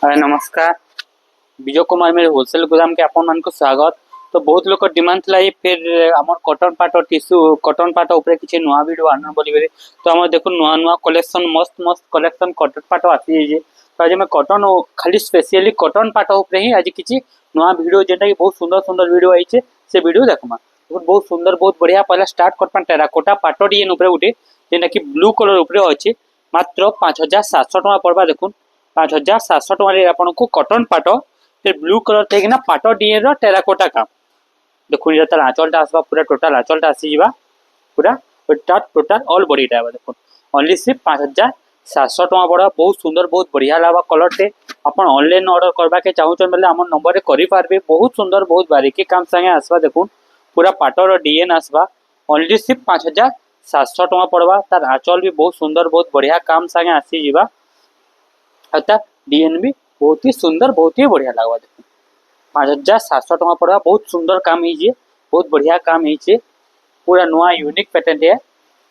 नमस्कार। विजय कुमार मेरे होलसेल गोदाम के आपण मान को स्वागत। तो बहुत लोग डिमांड थला ये फिर हमर कॉटन पाट और टिश्यू कॉटन पाट ऊपर किछि नुवा वीडियो आनन बोली बेले। तो हम देखो नुवा नुवा कलेक्शन मस्त मस्त कलेक्शन कॉटन पाट आसी जे। तो आज मैं कॉटन खाली स्पेशली कॉटन पाट ऊपर ही आज किछि नुवा वीडियो जेटा कि बहुत सुंदर सुंदर वीडियो आई छे से वीडियो देखमा। बहुत सुंदर बहुत बढ़िया पहला स्टार्ट करपन टेराकोटा पाट डिजाइन ऊपर उठे जेटा कि ब्लू कलर ऊपर अछि मात्र 5700 टका पड़बा। देखुन 5700 टका आपको कॉटन पाट फिर ब्लू कलर थे ना पाट डिजाइन टेराकोटा काम देखो ये तार आंचलटा आसबा पूरा टोटल आंचलटा आसी जीवा पूरा टोटल ऑल बॉडीटा देखो ओनली सिर्फ 5700 टका पड़ा। बहुत सुंदर बहुत बढ़िया लगा कलर टे अपन ऑनलाइन ऑर्डर करबा के चाहू बेले आम नंबर रे करि पारबे। बहुत सुंदर बहुत बारीकी काम संगे आसबा देखो पूरा पाटर डिजाइन आसबा ओनली सिर्फ 5700 टका पड़वा। तार आंचल भी बहुत सुंदर बहुत बढ़िया काम संगे आसी जीवा डिजाइन भी बहुत ही सुंदर बहुत ही बढ़िया लगवा। देखो 5700 टका पड़ा। बहुत सुंदर काम है बहुत बढ़िया काम है पूरा नुआ यूनिक पैटर्न है।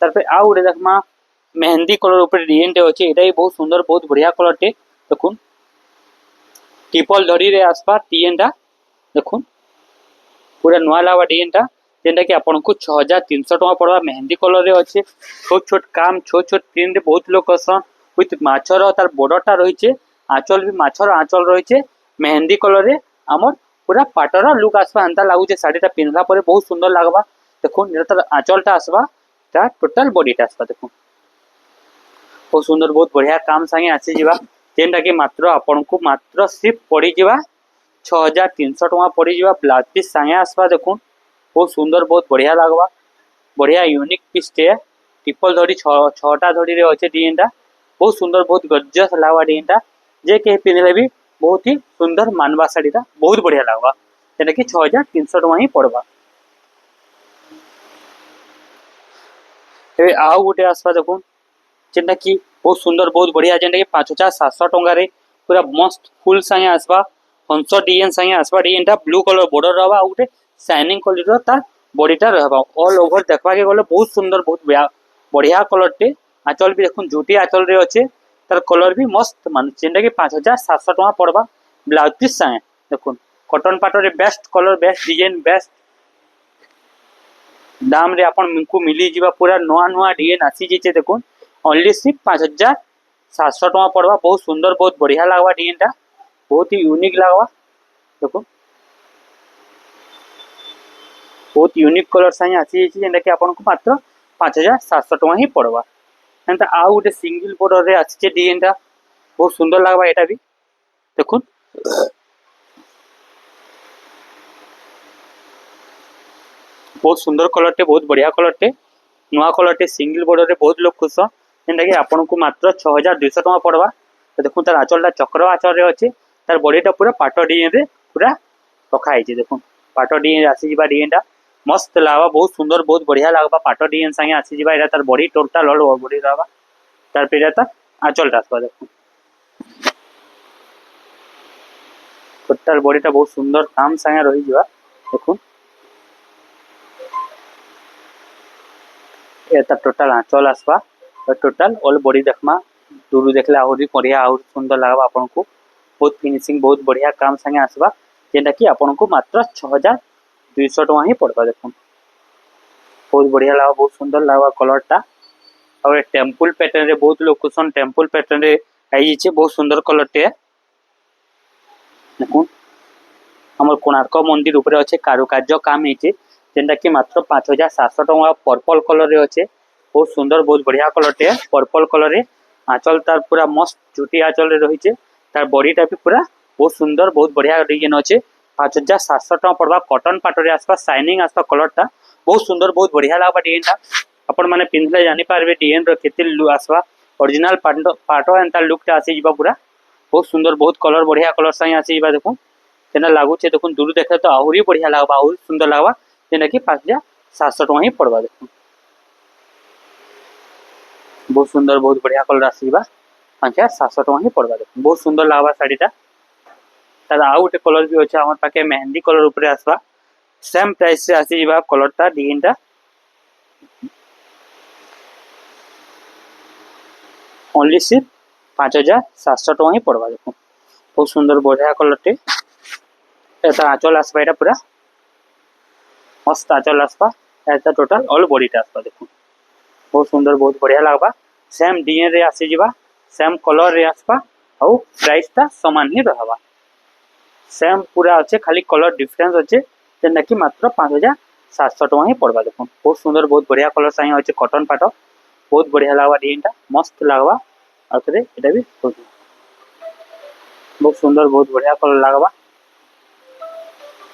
तार पे आउ गोटे देखमा मेहंदी कलर ऊपर डिजाइन टे अछि एटा भी बहुत सुंदर बहुत बढ़िया कलर टे देखुन ट्रिपल धड़ी रे आसपा डिजाइनटा देखुन पूरा नुआ लावा डिजाइनटा जेंटा कि आपन को 6300 टका पड़वा। मेहंदी कलर रे अछि छोट छोट काम छोट छोट प्रिंट रे बहुत लोग करसन विथ माछर तार बॉर्डरटा रहिचे आंचल भी माछर आंचल रहिचे मेहंदी कलर रे हमर पूरा पाटर लुक आसबा अंता लागुचे साड़ीटा पिनला परे बहुत सुंदर लागबा। देखुन ये तार आंचलटा आसबा ता टोटल बॉडीटा आसबा देखुन बहुत सुंदर बहुत बढ़िया काम संगे आसी जीवा जेंटा कि मात्र आपन को मात्र सिर्फ पड़ी जीवा 6300 टका पड़ी जीवा। ब्लाउज पीस संगे आसबा देखुन बहुत सुंदर बहुत बढ़िया लागबा बढ़िया यूनिक पीस टे ट्रिपल धड़ी छटा धड़ी रे अछि डिजाइनटा बहुत सुंदर बहुत गजस लागबा डिजाइनटा जे के पिनले भी बहुत ही सुंदर मानवा साड़ीटा बहुत बढ़िया लागबा जेटा कि 6300 टका ही पड़बा। ए आउ गोटे आसबा देखुन जेटा कि बहुत सुंदर बहुत बढ़िया जेटा कि 5700 टका रे पूरा मस्त फुल संगे आसबा हंस डिजाइन संगे आसबा डिजाइनटा ब्लू कलर बॉर्डर रहबा गोटे शाइनिंग कलर रो ता बॉडीटा रहबा ऑल ओवर देखबा के गले बहुत सुंदर बहुत बढ़िया कलर टे आंचल भी देखुन जूटी आंचल रे अछि तार कलर भी मस्त मान जेटा कि 5700 टका पड़बा। ब्लाउज पीस संगे देखुन कॉटन पाटर रे best colour best design best दाम रे आपन को मिली जीवा पूरा नुआ नुआ डिजाइन आसी जेचे देखुन ओनली सिर्फ 5700 टका पड़वा। बहुत सुंदर बहुत बढ़िया लागबा डिजाइनटा बहुत ही यूनिक लागबा देखो बहुत यूनिक कलर संगे आसी जेचे जेंटा कि आपन को मात्र 5700 टका ही पड़वा। एंता आउ गोटे सिंगल बॉर्डर रे आसी डिजाइनटा बहुत सुंदर लागबा एटा भी देखुन बहुत सुंदर कलर टे बहुत बढ़िया कलर टे नुआ कलर टे सिंगल बॉर्डर रे बहुत लोग खुश जेंटा कि आपन को मात्र 6200 टका पड़वा। तो देखुन तार आंचलटा चक्र आंचल रे अछि तार बॉडीटा पूरा पाट डिजाइन रे पूरा रखा है देखुन पाट डिजाइन आसी जीवा डिजाइनटा मस्त लागबा बहुत सुंदर बहुत बढ़िया लागबा पाट डिजाइन संगे आसी जीवा एटा तार बॉडी टोटल ऑल बॉडी रहबा तार पेरा ता आंचलटा आसबा देखुन टोटल बॉडीटा बहुत सुंदर काम संगे रही जीवा देखुन एटा टोटल आंचल आसबा टोटल ऑल बॉडी देखमा दूर देखले आहुरी बढ़िया आहुर सुंदर लागबा आपन को बहुत फिनिशिंग बहुत बढ़िया काम संगे आसबा जेटा कि आपन को मात्र 6200 टका ही पड़बा। देखुन बहुत बढ़िया लागबा बहुत सुंदर लागबा कलरटा और टेम्पल पैटर्न रे बहुत लोग कुसन टेम्पल पैटर्न रे आई जे बहुत सुंदर कलर टे देखुन हमर कोणार्क मंदिर ऊपर अच्छे कारुकार्य काम है जेनटा कि मात्र 5700 टका पर्पल कलर रे अच्छे बहुत सुंदर बहुत बढ़िया कलर टे पर्पल कलर रे आंचल तार पूरा मस्त चुटी आंचल रे रही तार बॉडीटा भी पूरा बहुत सुंदर बहुत बढ़िया डिजाइन अच्छे 5700 टका पड़वा। कॉटन पाटरे आसपा शाइनिंग आसपा कलरटा बहुत सुंदर बहुत बढ़िया लागबा डिजाइनटा अपन माने पिनले जानि पारबे डिजाइन रो केते लुक आसबा ओरिजिनल पाटो एंता लुकटा आसी जीवा पूरा बहुत सुंदर बहुत कलर बढ़िया कलर संगे आसी जीवा देखुन जेना लागुचे देखुन दूर देखले तो आहुरी बढ़िया लागबा आहुरी सुंदर लागबा जेना कि 5700 टका ही पड़वा। देखुन बहुत सुंदर बहुत बढ़िया कलर आसीबा 5700 टका ही पड़वा। देखुन बहुत सुंदर लागबा साड़ीटा तार आउ गोटे कलर भी अच्छे हमर पाके मेहंदी कलर ऊपर आसबा सेम प्राइस से आसी जीवा कलरटा डिजाइनटा ओनली सिर्फ 5700 टका ही पड़वा। देखुन बहुत सुंदर बढ़िया कलर टे एता आंचल आसपा एटा पूरा मस्त आंचल आसपा एता टोटल ऑल बॉडी टा आसपा देखो बहुत सुंदर बहुत बढ़िया लागबा सेम डिजाइन रे आसी जिबा सेम कलर रे आसपा और प्राइस ता समान ही रहबा सेम पूरा अच्छे खाली कलर डिफरेंस अच्छे जेना कि मात्र 5700 टका ही पड़वा देखो बहुत सुंदर बहुत बढ़िया कलर साइ अच्छे कॉटन पाट बहुत बढ़िया लागबा डिजाइन टा मस्त लागबा आतरे एटा भी बहुत सुंदर बहुत बढ़िया कलर लागबा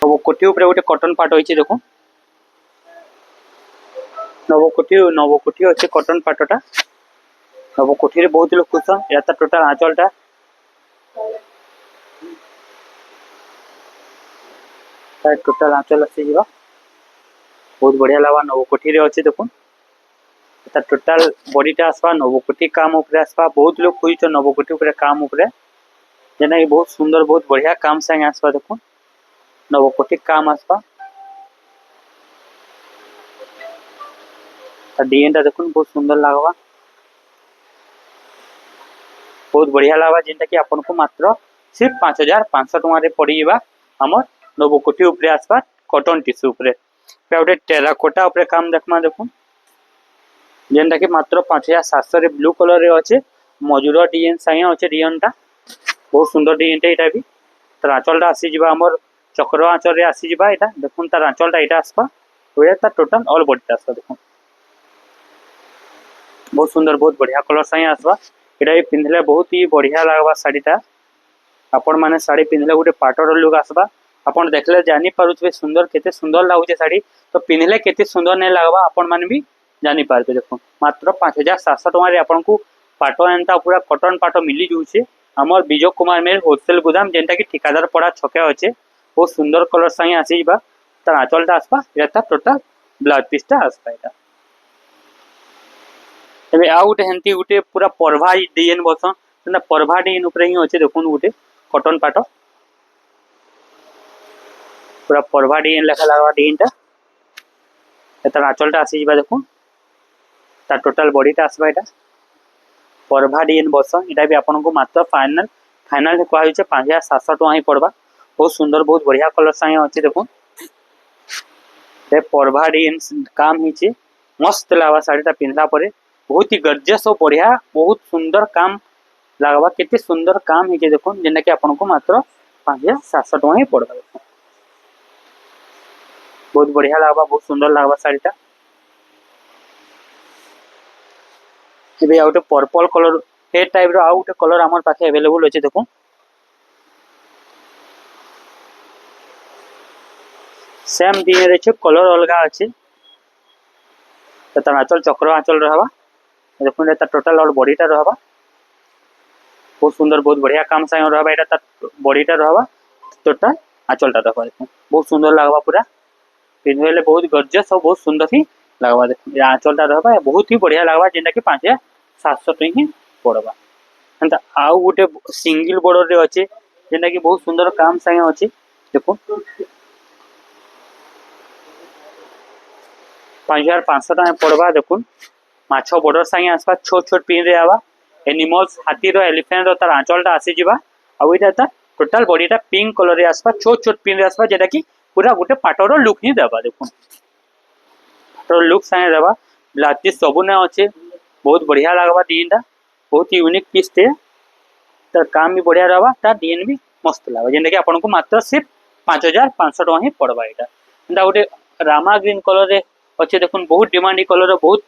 वो कोठी ऊपर गोटे कॉटन पाट होइछि देखो नवकोठी अच्छे कॉटन पाटटा नवकोठी रे बहुत लोग खुश या टोटल आंचलटा टोटल आंचल आसी जीवा बहुत बढ़िया लागबा नवकोठी रे अच्छे देखो टोटल बॉडीटा आसपा नवकोठी काम ऊपर आसपा बहुत लोग खुश नवकोठी ऊपर काम ऊपर जेना कि बहुत सुंदर बहुत बढ़िया काम संगे आसपा देखो नवकोठी काम आसपा डिजाइन देखो बहुत सुंदर लागबा बहुत बढ़िया लागबा जेंटा कि आपन को मात्र सिर्फ 5500 टका रे पड़ी जीवा हमर नवकोठी ऊपर आसपा कॉटन टिश्यू ऊपर गोटे टेराकोटा ऊपर काम देखमा देखो जेंटा कि मात्र 5700 रे ब्लू कलर रे अच्छे मजूर डिजाइन साइ अच्छे डिजाइनटा बहुत सुंदर डिजाइनटा एटा भी तर आंचलटा आसी जीवा हमर चक्र आंचल रे आसी जीवा एटा देखुन तार आंचलटा एटा आसपा ओया टोटल ऑल बॉडीटा आसपा देखो बहुत सुंदर बहुत बढ़िया कलर साइ आसबा एटा भी पिंधले बहुत ही बढ़िया लागबा साड़ीटा आपण माने साड़ी पिंधले गोटे पाटर लुक आसबा आपण देखले जानि पारुछबे सुंदर केते सुंदर लागुचे साड़ी तो पिंधले केते सुंदर नै लागबा आपण माने भी जानि पारबे देखो मात्र 5700 टका रे आपण को पाटो एंता पूरा कॉटन पाटो मिली जुचे हमर विजय कुमार मेर होलसेल गोदाम जेंटा कि ठेकेदार पड़ा छके अच्छे बहुत सुंदर कलर साइ आसी जीवा तार आंचलटा आसपा एटा टोटल ब्लाउज पीसटा आसपा एटा तबे आ गोटे हेंती गोटे पूरा परभा डिजाइन बसन सेना परभा डिजाइन ऊपर ही अच्छे देखुन गोटे कॉटन पाट पूरा परभा डिजाइन लेखा लागबा डिजाइनटा एता आंचलटा आसी जीवा देखुन ता टोटल बॉडीटा आसबा एटा परभा डिजाइन बसन एटा भी आपन को मात्र फाइनल कहवा होइछे 5700 टका ही पड़बा बहुत सुंदर बहुत बढ़िया कलर साइ अच्छे देखुन ए परभा डिजाइन काम हिचे मस्त लागबा साड़ीटा पिंधला परे बहुत ही गर्जियस और बढ़िया बहुत सुंदर काम लागबा केते सुंदर काम हिचे देखो जेना कि आपन को मात्र 5700 टका ही पड़बा बहुत बढ़िया लागबा बहुत सुंदर लागबा साड़ीटा एबे आउटे पर्पल कलर हे टाइप रो आउटे कलर हमर पाखे अवेलेबल अछि देखो सेम डिजाइन रे कलर अलगा अछि त आंचल चक्र आंचल रहबा देखुन एटा टोटल और बॉडीटा रहबा बहुत सुंदर बहुत बढ़िया काम साइ रहबा एटा बॉडीटा रहबा टोटल आंचलटा रहबा देखुन बहुत सुंदर लागबा पूरा पिनहेले बहुत गर्जियस और बहुत सुंदर ही लागबा देखुन आंचलटा रहबा बहुत ही बढ़िया लागबा जेंटा कि 5700 टका ही पड़बा एंता आउ गोटे सिंगल बॉर्डर रे अछि जेंटा कि बहुत सुंदर काम साइ अछि देखो 5500 टका पड़बा देखुन माछो बॉर्डर साइ आसपा छोट छोट पिन रे आवा एनिमल्स हाथी रो एलिफेंट रो तार आंचलटा आसी जीवा आ ओइटा ता टोटल बॉडीटा पिंक कलर रे आसपा छोट छोट पिन रे आसपा जेटा कि पूरा गोटे पाटरो लुक ही देबा देखुन तो लुक साइ देबा ब्लाउज पीस सब ने अच्छे बहुत बढ़िया लागबा डिजाइनटा बहुत ही यूनिक पीस थे तार काम भी बढ़िया रहबा तार डिजाइन भी मस्त लागबा जेंटा कि आपन को मात्र सिर्फ 5500 टका ही पड़बा एटा एंता गोटे रामा ग्रीन कलर रे अच्छे देखुन बहुत डिमांडी कलर बहुत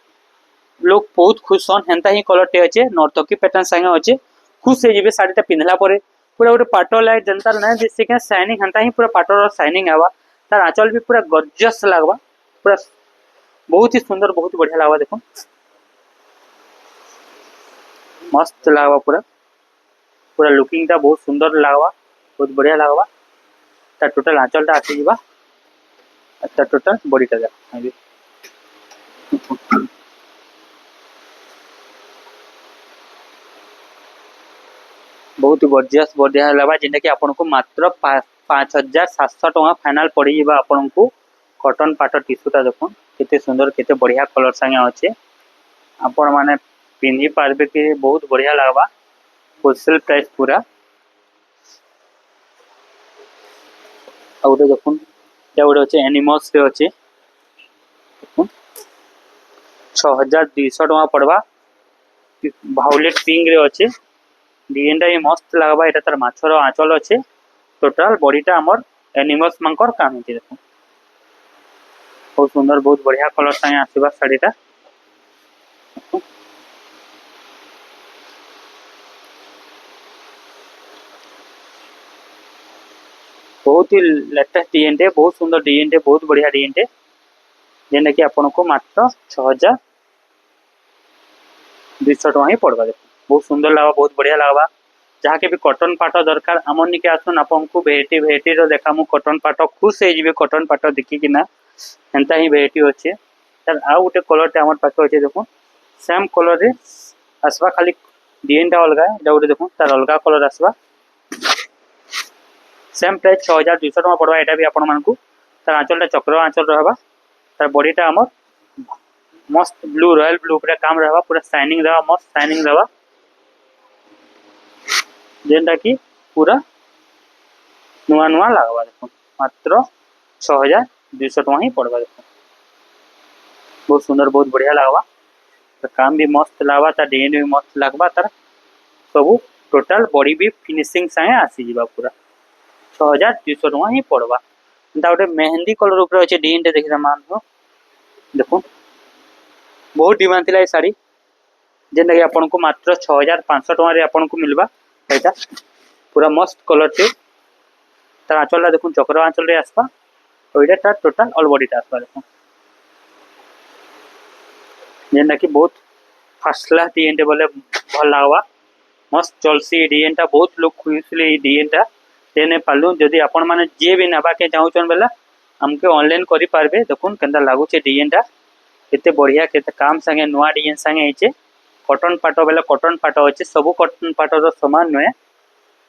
लोग बहुत खुश हन हेंता ही कलर टे अच्छे नर्तकी पैटर्न संगे अच्छे खुश से जीवे साड़ीटा पिंधला परे पूरा गोटे पाटो लाइट जनता ना जैसे कि शाइनिंग हेंता ही पूरा पाटो शाइनिंग आवा तार आंचल भी पूरा गॉर्जियस लागबा पूरा बहुत ही सुंदर बहुत बढ़िया लागबा देखो मस्त लागबा पूरा पूरा लुकिंग टा बहुत सुंदर लागबा बहुत बढ़िया लागबा तार टोटल आंचलटा आसी जीवा तार टोटल बॉडीटा जा बहुत ही गॉर्जियस बढ़िया लगवा जेंटा कि आपन को मात्र 5700 टका फाइनल पड़ी जीवा आपन को कॉटन पाट टिश्यूटा देखो केते सुंदर केते बढ़िया कलर संगे अच्छे आपण माने पिंधि पारबे कि बहुत बढ़िया लागबा होलसेल प्राइस पूरा ଆଉ ଗୋଟେ ଦେଖୁନ୍ ଏଟା ଗୋଟେ ଅଛି एनिमल्स रे ଅଛି 6200 टका पड़वा भायोलेट पिंक रे अछि डिजाइन टा भी मस्त लागबा एटा तार माछर आंचल अछि टोटल बॉडीटा हमर एनिमल्स मंकर काम छै देखो बहुत सुंदर बहुत बढ़िया कलर संगे आसीबा साड़ीटा बहुत ही लेटेस्ट डिजाइन टे बहुत सुंदर डिजाइन टे बहुत बढ़िया डिजाइन टे जेना कि आपन को मात्र 6200 टका ही पड़वा बहुत सुंदर लागबा बहुत बढ़िया लागबा जहाँ के भी कॉटन पाट दरकार आमर निके आसन आपन को भेराइटी भेराइटी रो देखामु कॉटन पाट खुश हे जिवे कॉटन पाट देखि कि ना एंता ही भेराइटी होचे तर आ उटे कलर टे हमर पाखे होचे देखो सेम कलर रे आसबा खाली डिजाइन टा अलगा जउटे देखो तार अलगा कलर आसबा सेम प्राइस 6200 टका पड़वा एटा भी आपन मान को तार आंचलटा चक्र आंचल रहबा तार बॉडीटा हमर मस्त ब्लू रॉयल ब्लू पूरा काम रहबा पूरा शाइनिंग रहबा मस्त शाइनिंग रहबा जेनटा कि पूरा नुआ नुआ लागबा देखो मात्र 6200 टका ही पड़वा देखो बहुत सुंदर बहुत बढ़िया लागबा तो काम भी मस्त लागबा ता डिजाइन भी मस्त लागबा तार सब टोटल बॉडी भी फिनिशिंग संगे आसी जिबा पूरा 6200 टका ही पड़वा एंता गोटे मेहंदी कलर ऊपर अछि डिजाइन टे देखि मान हो देखो बहुत डिमांड थिला ए साड़ी जेनटा कि आपन को मात्र 6500 टका रे आपन को मिलबा एटा पूरा मस्त कलर टे तार आंचलटा देखो चक्र आंचल रे आसबा और एटा टोटल ऑल बॉडी टा आसबा देखो जेनटा कि बहुत फर्स्ट क्लास डिजाइन टे बोले भल लागबा मस्त चलसी डिजाइन टा बहुत लोग खुइसले डिजाइन टा तेने पालु जदी आपण माने जे भी नबा के चाहउछन बेला हमके ऑनलाइन करि पारबे देखुन केनता लागु छे डिजाइन टा केते बढ़िया केते काम संगे नुआ डिजाइन संगे आइचे कॉटन पाटो बेला कॉटन पाटो अछि सब कॉटन पाटो रो समान नय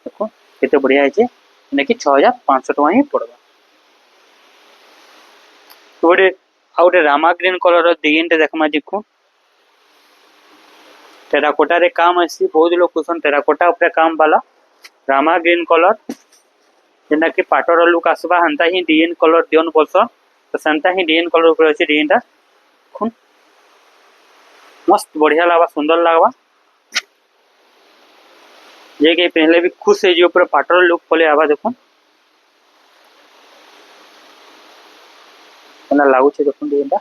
देखो केते बढ़िया आइचे नेकी 6500 टका ही पड़बा तोडे आउटे रामा ग्रीन कलर रो डिजाइन टे देखमा देखु टेराकोटा रे काम आसी बहुत लोग कुसन टेराकोटा ऊपर काम वाला रामा ग्रीन कलर जेना कि पाटर लुक आसबा हंता ही डिजाइन कलर दियन बोलसन तो संता ही डिजाइन कलर ऊपर अछि डिजाइन टा खून मस्त बढ़िया लागबा सुंदर लागबा जे के पहले भी खुश है जे ऊपर पाटर लुक पले आबा देखो केना लागु छे देखो डिजाइन टा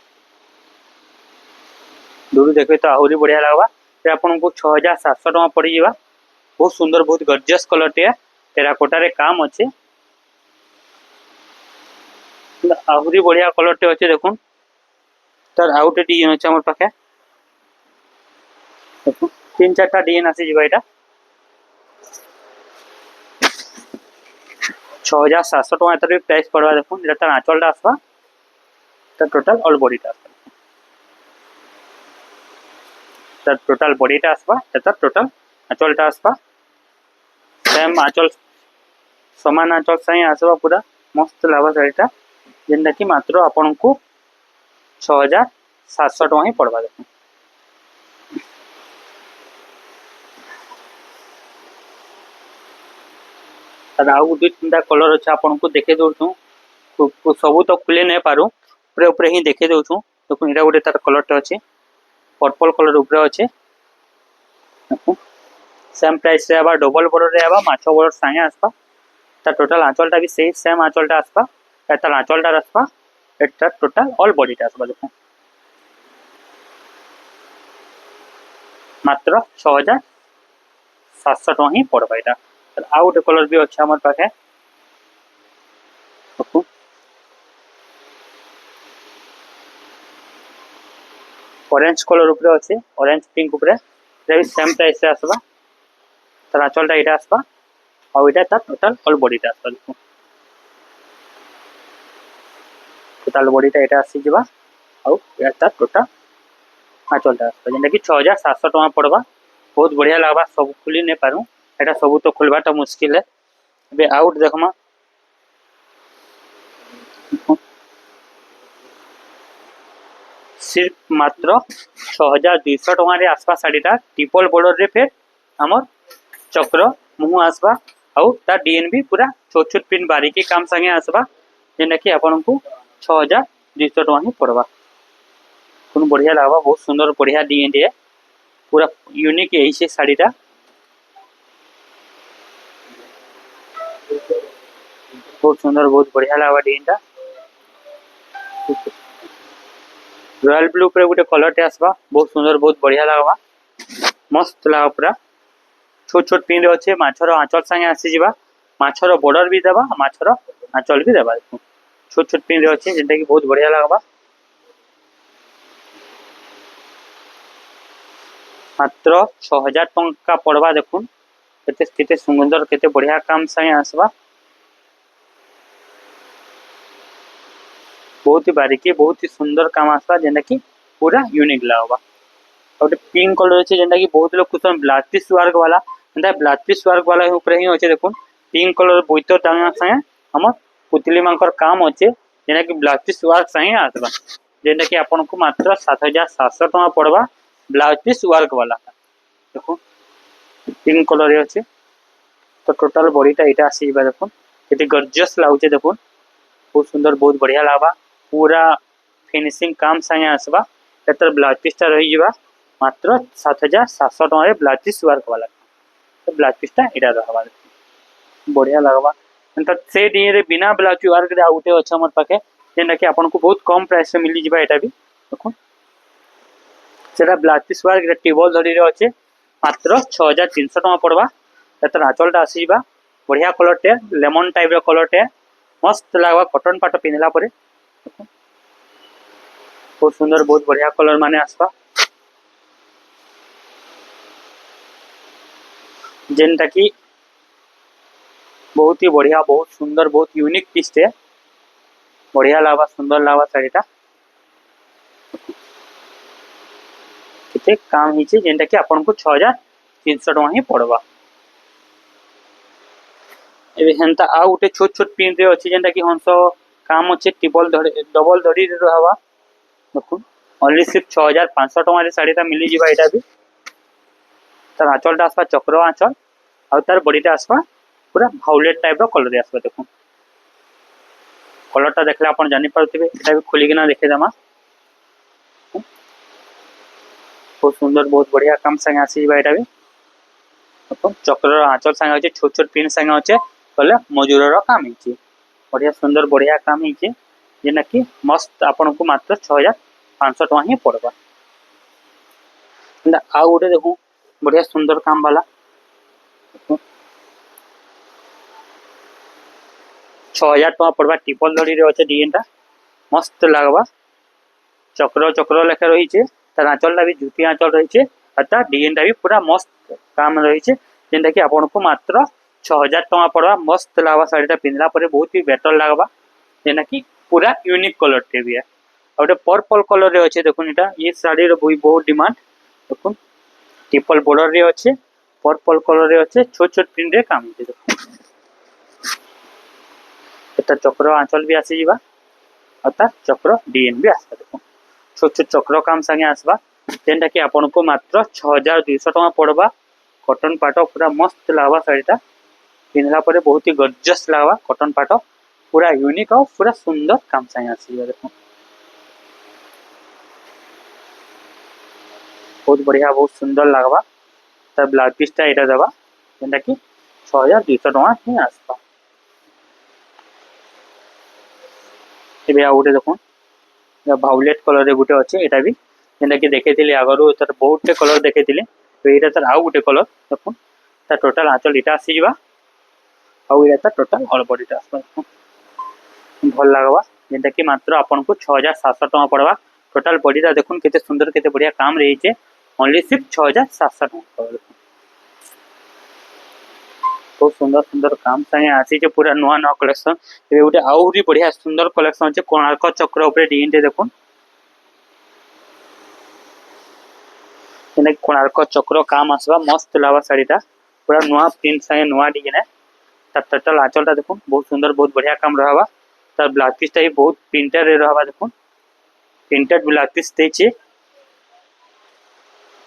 दूर देखबे तो आहुरी बढ़िया लागबा ते आपन को 6700 टका पड़ी जेबा बहुत सुंदर बहुत गॉर्जियस कलर टे टेराकोटा रे काम अछि आहुरी बढ़िया कलर टे अछि देखो तार आउट डिजाइन अछि हमर पाखे देखो तीन चारटा डिजाइन आसी जिबा एटा 6700 टका एतर प्राइस पड़वा देखो एटा तार आंचलटा आसबा तार टोटल ऑल बॉडी टा तार टोटल बॉडी टा आसबा तार टोटल आंचलटा आसबा सेम आंचल समान आंचल सही आसबा पूरा मस्त लागबा साड़ीटा जेनटा कि मात्र आपन को 6700 टका ही पड़वा देखो तार आउ दुई तीनटा कलर अछि आपन को देखे दोछु सब तो खुले नै पारू ऊपर ऊपर ही देखे दोछु देखो एटा गोटे तार कलर टा अछि पर्पल कलर ऊपर अछि देखो सेम प्राइस रे आबा डबल बॉर्डर रे आबा माछो बॉर्डर संगे आसबा ता टोटल आंचलटा भी सही सेम आंचलटा आसबा एटा आंचलटा आसबा एटा टोटल ऑल बॉडी टा आसबा देखो मात्र 6700 टका ही पड़बा एटा आ गोटे कलर भी अछि हमर पाखे देखो ऑरेंज कलर ऊपर अछि ऑरेंज पिंक ऊपर रे सेम प्राइस रे आसबा तार आंचलटा एटा आसबा और एटा ता टोटल ऑल बॉडी टा आसबा देखो टोटल बॉडी टा एटा आसी जिबा और एटा टोटल आंचलटा आसबा जेंटा कि 6700 टका पड़बा बहुत बढ़िया लागबा सब खुली नै पारू एटा सब तो खुलबाटा मुश्किल है बे आउट देखमा सिर्फ मात्र 6200 टका रे आसबा साड़ीटा ट्रिपल बॉर्डर रे फेर हमर चक्र मुह आसबा और ता डिजाइन भी पूरा छोट छोट पिन बारीकी काम संगे आसबा जेनटा कि आपको 6200 टଙ୍କା ही पड़वा। बढ़िया लगवा, बहुत सुंदर बढ़िया डिजाइन है, पूरा यूनिक यही से शाड़ीटा। बहुत सुंदर, बहुत बढ़िया लगवा डिजाइनटा। रॉयल ब्लू पर गोटे कलर टे आसवा, बहुत सुंदर, बहुत बढ़िया लगवा, मस्त लगा पूरा। छोट छोट पिन अच्छे, माछर आंचल संगे आसीजा, माछर बॉर्डर भी देवा, माछर आंचल भी देवा। छोट छोट पिन अच्छे जेनटा कि बहुत बढ़िया लगवा। मात्र 6000 टंका पड़वा। देखुन केते सुंदर, केते बढ़िया काम संगे आसवा, बहुत ही बारीकी, बहुत ही सुंदर काम आसवा, जेनटा कि पूरा यूनिक लगवा। गोटे पिंक कलर अच्छे जेनटा कि बहुत लोग कुछ ब्लाउज पीस वर्क वाला, एंता ब्लाउज पीस वर्क वाला ऊपर ही अच्छे। देखुन पिंक कलर बोइतो टांगा संगे हम पुतली मांकर काम अच्छे, जेना कि ब्लाउज पीस वर्क संगे आसवा, जेनटा कि आपन को मात्र 7700 टका पड़वा ब्लाउज पीस वर्क वाला। देखो पिंक कलर अच्छे, तो टोटल बॉडीटा एटा आसीबा। देखो केते गॉर्जियस लागुचे, देखो बहुत सुंदर, बहुत बढ़िया लागबा, पूरा फिनिशिंग काम संगे आसबा। एतर ब्लाउज पीसटा रही जिबा मात्र 7700 टका रे ब्लाउज पीस वर्क वाला। तो ब्लाउज पीसटा एटा रहबा, बढ़िया लागबा। एंता से डिजाइन रे बिना ब्लाउज पीस वर्क रे आ उठे अच्छा हमर पाखे, जेना कि आपन को बहुत कम प्राइस में मिली जिबा। एटा भी देखो सेटा ब्लाउज पीस वर्क रे टेबल धरी रे अच्छे, मात्र 6300 टका पड़वा। एतर आंचलटा आसीबा, बढ़िया कलर टे, लेमन टाइप रो कलर टे, मस्त लागबा कॉटन पाट पिनला परे। बहुत सुंदर, बहुत बढ़िया कलर माने आसबा, जेनटा कि बहुत ही बढ़िया, बहुत सुंदर, बहुत यूनिक पीस टे, बढ़िया लागबा, सुंदर लागबा शाड़ीटा। केते काम हिचे जेनटा कि आपन को 6300 टका ही पड़वा। एबे हेंता आ उठे छोट छोट पिन रे अछि, जेनटा कि हंस काम अच्छे, टिबल धरे डबल धरी रे रहबा। देखो ओनली सिर्फ 6500 टका रे साड़ीटा मिली जिबा। एटा भी तार आंचलटा आसबा चक्र आंचल, और तार बॉडीटा आसबा पूरा वायलेट टाइप रो कलर रे आसबा। देखो कलरटा देखले आपन जानि पारुथिबे। एटा भी खोली किना देखे दमा, बहुत सुंदर, बहुत बढ़िया काम संगे आसी जिबा। एटा भी देखो चक्र आंचल संगे अछि, छोट छोट पिन संगे अछि, कले मजूर रो काम हिची, बढ़िया सुंदर, बढ़िया काम हिची, जेना कि मस्त आपन को मात्र 6500 टका ही पड़वा। आ गोटे देखो बढ़िया सुंदर काम वाला, 6000 टका पड़वा, टिपल धड़ी रे अच्छे, डिजाइनटा मस्त लागबा, चक्र चक्र लेखा रही है, तार आंचलटा भी जुती आंचल रही है, और तार डिजाइनटा भी पूरा मस्त काम रही है, जेनटा कि आपन को मात्र 6000 टका पड़वा। मस्त लागबा साड़ीटा पिनला परे, बहुत ही बेटर लागबा, जेना कि पूरा यूनिक कलर टे भी है। और पर्पल कलर रे अच्छे, देखुन एटा ये साड़ी रो बहुत डिमांड। देखुन ट्रिपल बॉर्डर रे अच्छे, पर्पल कलर रे अच्छे, छोट छोट प्रिंट रे काम है। देखो एटा चक्र आंचल भी आसी जिबा, और तार चक्र डिजाइन भी आसबा। देखो छोट छोट चक्र काम संगे आसबा, जेनटा कि आपन को मात्र 6200 टका पड़वा। कॉटन पाटो पूरा मस्त लागबा, साड़ीटा पिनला परे बहुत ही गॉर्जियस लागबा, कॉटन पाटो पूरा यूनिक और पूरा सुंदर काम संगे आसी जिबा। देखो बहुत बढ़िया, बहुत सुंदर लागबा, तार ब्लाउज पीसटा एटा देबा, जेनटा कि 6200 टका ही आसबा। एबे आ उठे देखो वायलेट कलर रे गुटे अच्छे, एटा भी जेनटा कि देखेथिले आगरो, तार बहुते कलर देखेथिले, तो एटा तार आ गुटे कलर। देखो तार टोटल आंचल एटा आसी जिबा, और एटा टोटल ऑल बॉडीटा आसबा। भल लागबा, जेनटा कि मात्र आपन को 6700 टका पड़वा। टोटल बॉडीटा देखुन केते सुंदर, केते बढ़िया काम रही है, ओनली सिर्फ 6700 टका। बहुत सुंदर सुंदर काम संगे आसी जे, पूरा नुआ नुआ कलेक्शन। ए गोटे आउरी बढ़िया सुंदर कलेक्शन अछि, कोणार्क चक्र ऊपर डिजाइन दे देखुन, जेना कोणार्क चक्र काम आसबा, मस्त लागबा साड़ीटा, पूरा नुआ प्रिंट संगे नुआ डिजाइन है। तार टोटल आंचलटा देखुन बहुत सुंदर, बहुत बढ़िया काम रहबा। तार ब्लाउज पीसटा भी बहुत प्रिंटेड रे रहबा। देखुन प्रिंटेड ब्लाउज पीस देछि,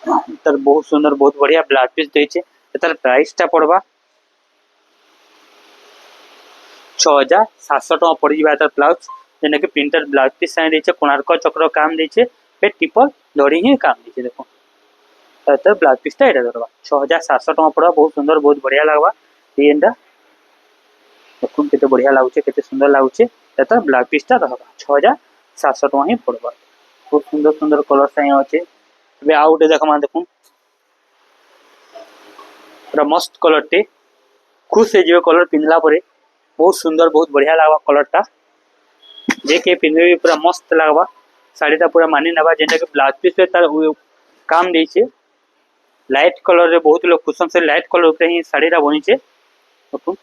तार बहुत सुंदर, बहुत बढ़िया ब्लाउज पीस देछि। तार प्राइसटा पड़वा 6700 टका पड़ जाए तार ब्लाउज जेना कि प्रिंटेड ब्लाउज पीस साइन देछे कोणार्क चक्र काम देछे पे ट्रिपल धड़ी ही काम देछे देखो तर ब्लाउज पीसटा एटा धरबा 6700 टका पड़वा बहुत सुंदर बहुत बढ़िया लागबा डिजाइनटा देखो केते बढ़िया लागुचे केते सुंदर लागुचे तर ब्लाउज पीसटा रहबा 6700 टका ही पड़वा बहुत सुंदर सुंदर कलर साइन अच्छे बे आउट देखमा देखो पूरा मस्त कलर टे खुश हो जाए कलर पिंधला परे बहुत सुंदर बहुत बढ़िया लागबा कलरटा देखे पिंधे भी पूरा मस्त लागबा साड़ीटा पूरा मानी नबा जेना कि ब्लाउज पीस पे तार काम देछे लाइट कलर रे बहुत लोग कुसुम से लाइट कलर ऊपर ही साड़ीटा बनिछे देखो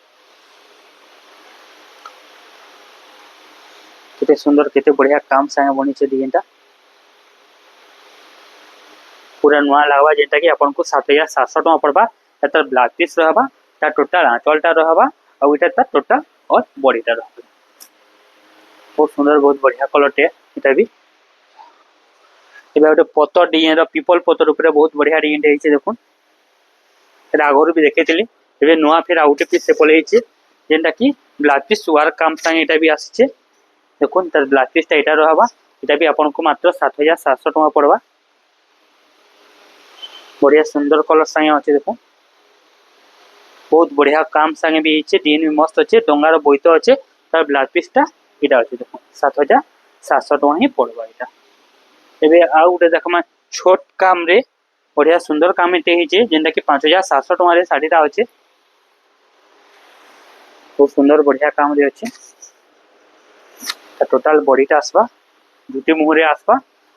केते सुंदर केते बढ़िया काम संगे बनिछे डिजाइनटा पूरा नुआ लागबा जेटा कि आपन को 7700 टका पड़बा एतर ब्लाउज पीस रहबा ता टोटल आंचलटा रहबा और इटा ता टोटल और बॉडीटा रहबा बहुत सुंदर बहुत बढ़िया कलर टे इटा भी एबे ओटे पतर डिजाइन रो पीपल पतर ऊपर बहुत बढ़िया डिजाइन देइछे देखुन एटा आगोर भी देखेतिली एबे नुआ फिर आउटे पीस से पलेइछे जेंटा कि ब्लाउज पीस वार काम संगे एटा भी आसीछे देखुन तर ब्लाउज पीसटा एटा रहबा एटा भी आपन को मात्र 7700 टका पड़बा बढ़िया सुंदर कलर संगे अच्छे देखो बहुत बढ़िया काम संगे भी अच्छे डिजाइन भी मस्त अच्छे डंगार बोईत अच्छे तार ब्लाउज पीसटा इटा अच्छे देखो 7700 टका ही पड़वा इटा एबे आउ गोटे देखमा छोट काम रे बढ़िया सुंदर काम एते हिचे जेंटा कि 5700 टका रे साड़ीटा अच्छे बहुत सुंदर बढ़िया काम रे अच्छे टोटल बॉडीटा आसबा दुटी मुहरे आसबा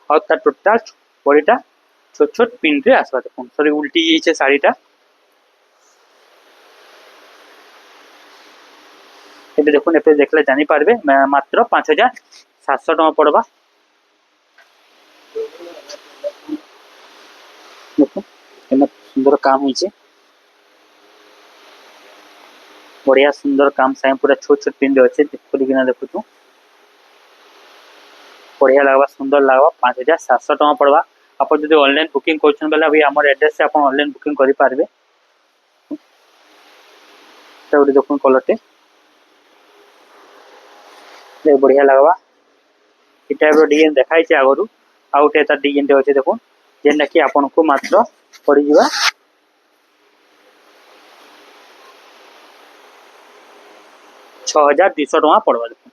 और ता टोटल बॉडीटा छोट छोट पिन रे आसबा देखो सॉरी उल्टी हिचे साड़ीटा एबे देखो एपे देखले जानि पारबे मात्र 5700 टका पड़बा देखो एमे सुंदर काम हिचे बढ़िया सुंदर काम साइ पूरा छोट छोट पिन अच्छे देखो दिना देखो तू बढ़िया लागबा सुंदर लागबा 5700 टका पड़बा आप जो ऑनलाइन बुकिंग करछन बेला भी हमर एड्रेस से अपन ऑनलाइन बुकिंग करि पारबे तो देखो कलर टे बढ़िया लगवा ये टाइप डिजाइन देखाई आगु आउट डिजाइन टे अच्छे देखो जेनटा कि आपन को मात्र पड़ जा 6200 टका पड़वा देखो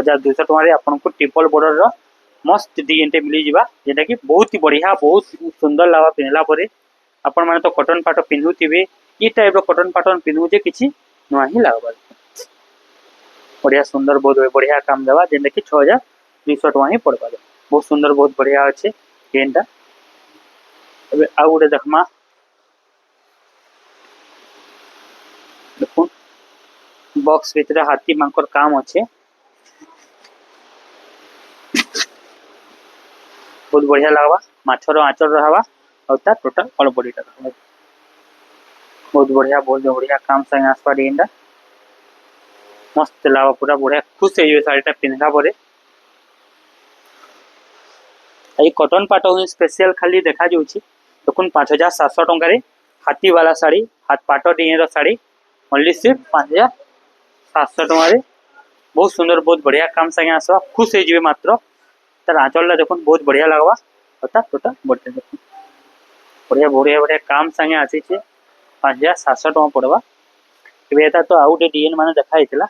6200 टका आपन को ट्रिपल बॉर्डर रो मस्त डिजाइन टे मिली जिबा जेटा कि बहुत ही बढ़िया बहुत सुंदर लागबा पिनला परे आपन माने तो कॉटन पाटो पिन्हुथिबे ई टाइप रो कॉटन पाटन पिन्हु जे किछि नुआ ही लागबा बढ़िया सुंदर बहुत बढ़िया काम देवा जेनटा कि 6200 टका ही पड़वा बहुत सुंदर बहुत बढ़िया अच्छे पेनटा एबे आउ गोटे देखमा देखो बॉक्स भीतर हाथी मांकर काम अच्छे बहुत बढ़िया लागबा माछर आंचल रहबा और ता टोटल ऑल बॉडीटा रहबा बहुत बढ़िया काम संगे आसबा डिजाइनटा मस्त लागबा पूरा बढ़िया खुश हो साड़ीटा पिंधला परे आई कॉटन पाटो स्पेशल खाली देखा जाउची देखुन 5700 टका रे हाथी वाला साड़ी हाथ पाटो डिजाइन रो साड़ी ओनली सिर्फ 5700 टका रे बहुत सुंदर बहुत बढ़िया काम संगे आसबा खुश हो जिवे मात्र तार आंचलटा देखुन बहुत बढ़िया लागबा और ता टोटल बॉडी देखुन बढ़िया बढ़िया बढ़िया काम संगे आसी छे 5700 टका पड़वा एबे एटा तो आउट डिजाइन माने देखा हितला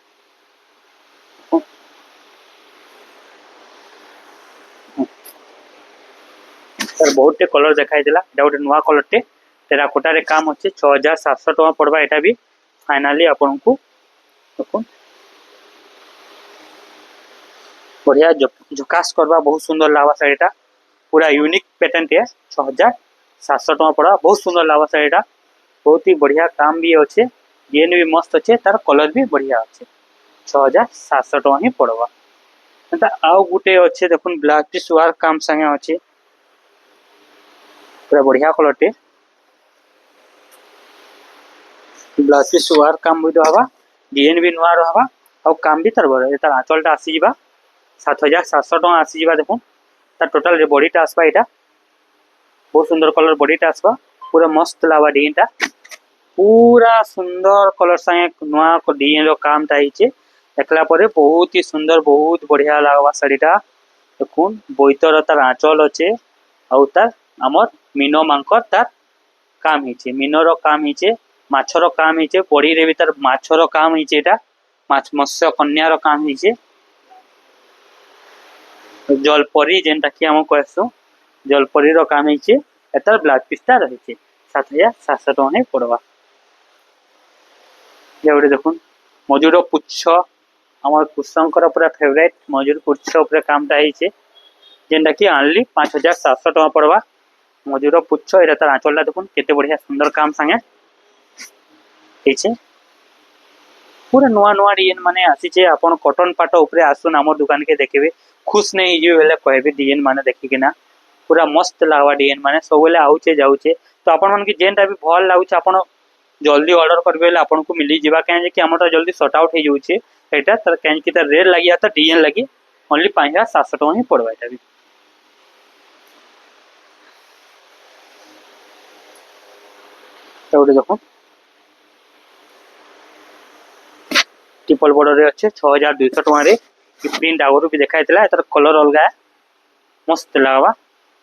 सर बहुत कलर देखा गोटे नुआ कलर टे टेराकोटा रे काम अच्छे 6700 टका पड़वा एटा भी फाइनाली आपन को देखो बढ़िया झकास करवा बहुत सुंदर लागबा साड़ीटा पूरा यूनिक पैटर्न टे 6700 टका पड़वा बहुत सुंदर लागबा साड़ीटा बहुत ही बढ़िया काम भी अच्छे डिजाइन भी मस्त अच्छे तार कलर भी बढ़िया अच्छे 6700 टका ही पड़वा एटा आउ गुटे अच्छे देखुन ब्लाउज पीस वार काम संगे अच्छे पूरा बढ़िया कलर टे ब्लाउज पीस वार काम भी रहबा डिजाइन भी नुआ रहबा और काम भी तार बड़ तार आंचलटा आसी जिबा 7700 टका आसी जिबा देखुन तार टोटल बॉडीटा आसबा एटा बहुत सुंदर कलर बॉडीटा आसबा पूरा मस्त लागबा डिजाइनटा पूरा सुंदर कलर संगे नुआ डिजाइन रो काम ताइचे देखला परे बहुत ही सुंदर बहुत बढ़िया लागवा साड़ीटा देखुन बोईतर तार आंचल अच्छे आउ तार आमर मीनो मांकर तार काम हिचे मीनो रो काम हिचे माछर काम हिचे बॉडी रे भी तार माछर काम हिचे एटा माछ मत्स्य कन्या रो काम हिचे जलपरी जेनटा कि हम कहसु जलपरी रो काम हिचे एतार ब्लाउज पीसटा रहिचे 7700 टଙ୍କା पड़वा ये देखुन मजूर पुच्छ आम कुशंकर पूरा फेवरेट मजूर पुच्छ उपर कामटा होइछे जेनटा कि ओनली 5700 टଙ୍କା पड़वा मजूर पुच्छ एटा तार आंचलटा देखुन केते बढ़िया सुंदर काम संगे होइछे पूरा नुआ नुआ डिजाइन माने आसीछे आपण कॉटन पाट ऊपर आसुन हमर दुकान के देखिबे खुश नहीं हिजिबे बेले कहबे डिजाइन माने देखिकिना पूरा मस्त लागवा डिजाइन माने सब बेले आउचे जाउचे तो आपण मन के जेनटा भी भल लागुचे आपण जल्दी ऑर्डर करबे बेले आपण को मिली जिबा काहे कि हमरटा जल्दी शॉर्ट आउट हो जाउचे एटा तर काहे कि तर रेट लागि आता डिजाइन लागि ओनली 5700 टଙ୍କା ही पड़वा एटा भी तो देखो ट्रिपल बॉर्डर रे अच्छे 6200 टଙ୍କା रे प्रिंट आगरो भी देखाइतला एतर कलर अलगा है मस्त लागवा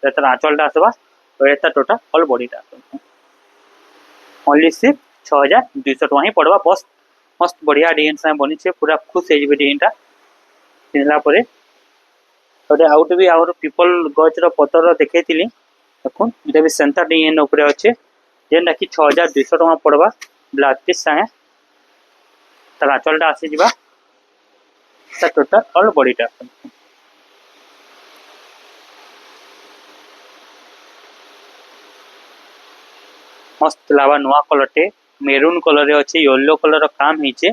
एतर आंचलटा आसबा और एता टोटल ऑल बॉडीटा ओनली सिर्फ 6200 टଙ୍କା ही पड़वा बस मस्त बढ़िया डिजाइन से बनी छे पूरा खुश हे जेबे डिजाइनटा पिनला परे तोरे आउट भी आवर पीपल गच रो पतर देखैतिली देखुन एटा भी सेंटर डिजाइन ऊपर अच्छे जेनटा कि 6200 टଙ୍କା पड़वा ब्लाउज पीस संगे तार आंचलटा आसी जिबा ता टोटल ऑल बॉडीटा मस्त लावा नुआ कलरटे मेरून कलर रे अच्छे येलो कलर रो काम हिचे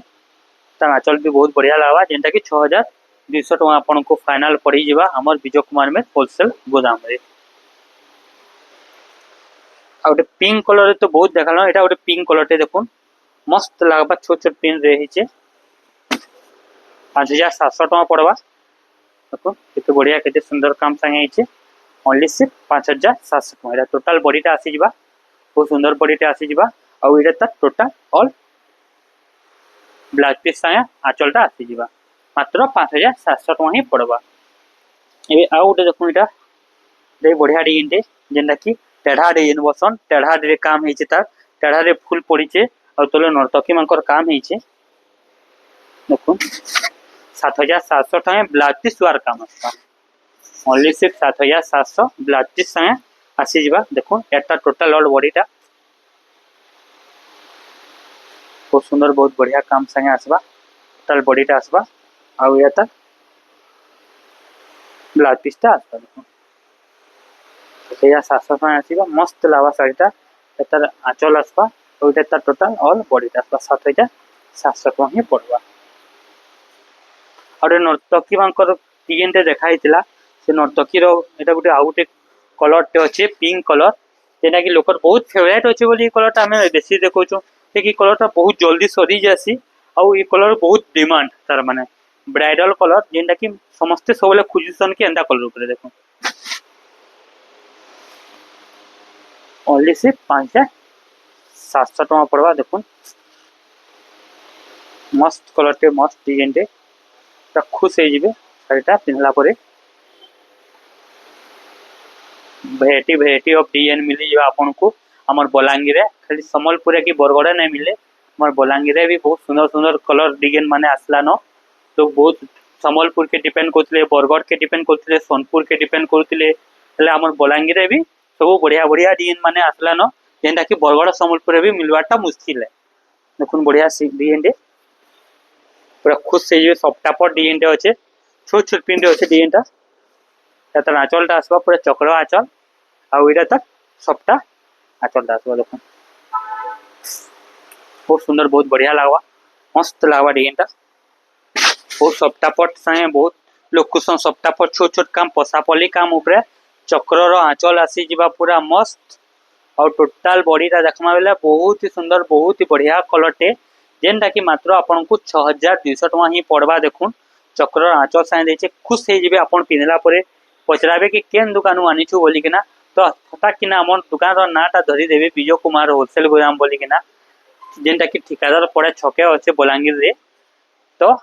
तार आंचल भी बहुत बढ़िया लावा जेनटा कि 6200 टଙ୍କା आपन को फाइनल पड़ी जिबा हमर विजय कुमार में होलसेल गोदाम रे आउटे पिंक कलर रे तो बहुत देखला एटा ओटे पिंक कलरटे देखुन मस्त लागबा छोट छोट पिन रे हिचे 5700 टଙ୍କା पड़वा देखो केते बढ़िया केते सुंदर काम संगे हिचे ओनली सिर्फ 5700 टଙ୍କା एटा टोटल बॉडीटा आसी जिबा बहुत सुंदर बॉडीटा आसी जिबा आउ एटा त टोटल ऑल ब्लाउज पीस संगे आंचलटा आसी जिबा मात्र 5700 टଙ୍କା ही पड़वा ए आउ गोटे देखो एटा दे बढ़िया डिजाइन टे जेनटा कि टेढ़ा डिजाइन बसन टेढ़ा रे काम हिचे तार टेढ़ा रे फुल पड़ीचे और तले नर्तकी मानकर काम हिचे देखो 7700 टଙ୍କା ब्लाउज पीस वार काम आसबा ओनली सिर्फ 7700 ब्लाउज पीस संगे आसी जिबा देखो एटा टोटल ऑल बॉडीटा बहुत सुंदर बहुत बढ़िया काम संगे आसबा टोटल बॉडीटा आसबा आउ एटा ब्लाउज पीसटा आसबा देखो 7700 टଙ୍କା आसीबा मस्त लावा साड़ीटा एतार आंचल आसबा और एटा टोटल ऑल बॉडीटा आसबा 7700 टଙ୍କା ही पड़वा और नर्तकी मानकर डिजाइन टे देखाइतिला से नर्तकी रो एटा गुटे आउटे कलर टे अच्छे पिंक कलर जेना कि लोकर बहुत फेवरेट अच्छे बोली कलरटा हमें बेसी देखौछु कि कलरटा बहुत जल्दी सरी जासी आउ ये कलर बहुत डिमांड तार माने ब्राइडल कलर जेनटा कि समस्त सबले खुजुसन के एंदा कलर ऊपर देखो ओनली सिर्फ 5700 टଙ୍କା पड़वा देखुन मस्त कलर टे मस्त डिजाइन टे खुश हो जिबे शाड़ीटा पिनला परे भेराइटी भेराइटी ऑफ डिजाइन मिली जिबा आपन को हमर बलांगीर रे खाली संबलपुर की बरगड़ा नहीं मिले हमर बलांगीर रे भी बहुत सुंदर सुंदर कलर डिजाइन माने आसला न तो बहुत संबलपुर के डिपेंड करथिले बरगड़ के डिपेंड करथिले सोनपुर के डिपेंड करथिले हले हमर बलांगीर रे भी सब बढ़िया बढ़िया डिजाइन माने आसला न जेंटा कि बरगड़ संबलपुर रे भी मिलवाटा मुश्किल है देखुन बढ़िया डिजाइन रे पूरा खुश से ये सफ्टा पर डिजाइन टे अच्छे छोट छोट पिन अच्छे डिजाइन टा एतर आंचलटा आसबा पूरा चक्र आंचल आउ एटा तक सफ्टा आंचलटा आसबा देखो बहुत सुंदर बहुत बढ़िया लागवा मस्त लागवा डिजाइन टा बहुत सफ्टा पट संगे बहुत लोग कुछ सफ्टा पट छोट छोट काम पसापली काम ऊपर चक्र रो आंचल आसी जिबा पूरा मस्त और टोटल बॉडीटा देखमा बेला बहुत ही सुंदर बहुत ही बढ़िया कलर टे जेनटा कि मात्र आपन को 6200 टଙ୍କା ही पड़वा देखुन चक्र आंचल साइन देचे खुश हे जिबे आपन पिनला परे पचराबे कि केन दुकान आनिछु बोली किना तो फटाक किना हमर दुकान रो नाटा धरी देबे विजय कुमार होलसेल गोदाम बोली किना जेनटा कि ठिकादार पड़े छके अच्छे बलांगीर रे तो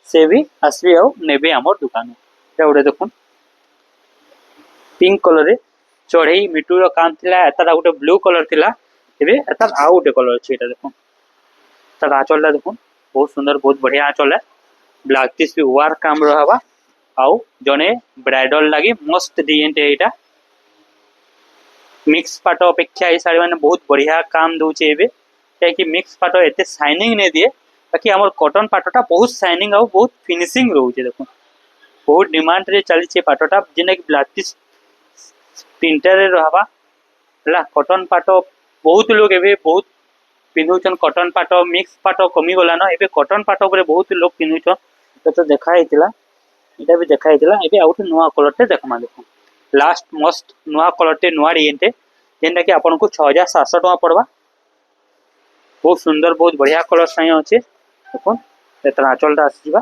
से भी आसबे आउ नेबे आमर दुकान गोटे देखुन पिंक कलर रे चढ़ई मिटूर काम थिला एतार गोटे ब्लू कलर थिला एबे एतार आउ गोटे कलर अछि एटा देखुन तार आंचलटा देखुन बहुत सुंदर बहुत बढ़िया आंचल है ब्लाउज पीस भी वार काम रहबा आउ जने ब्राइडल लगी मस्त डिजाइन टे एटा मिक्स पाट अपेक्षा ये साड़ी माने बहुत बढ़िया काम दउचे एबे कि मिक्स पाट एते शाइनिंग ने दिए बाकी हमर कॉटन पाटटा बहुत शाइनिंग आ बहुत फिनिशिंग रहउचे देखो बहुत डिमांड रे चली छे पाटटा जेने कि ब्लाउज पीस प्रिंटर रे रहबा हला कॉटन पाट बहुत लोग एबे बहुत पिन्हुचन कॉटन पाट मिक्स पाट कमी गला न एबे कॉटन पाट ऊपर बहुत लोग पिन्हुचन तो देखा हेतिला एटा भी देखा हेतिला एबे आउट नुवा कलर टे देखमा देखो लास्ट मस्त नुआ कलर टे नुआ डिजाइन टे जेनटा कि आपन को 6700 टका पड़वा बहुत सुंदर बहुत बढ़िया कलर साइ अछि देखो एतना आंचलटा आसीबा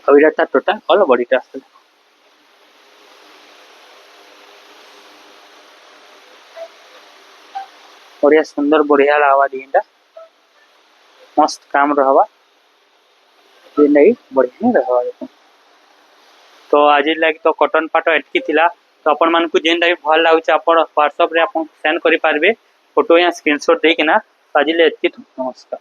अबिराटा टोटल ऑल बॉडीटा आसे बढ़िया सुंदर बढ़िया लावा डिजाइनटा मस्त काम रहवा ये नहीं बढ़िया नहीं रहवा देखो तो आज लाइक तो कॉटन पाट एटकी थिला तो अपन मान को जेनटा भी भल लागुचे अपन व्हाट्सएप रे अपन सेंड करि पारबे फोटो या स्क्रीनशॉट देकिना आज एटकी नमस्कार।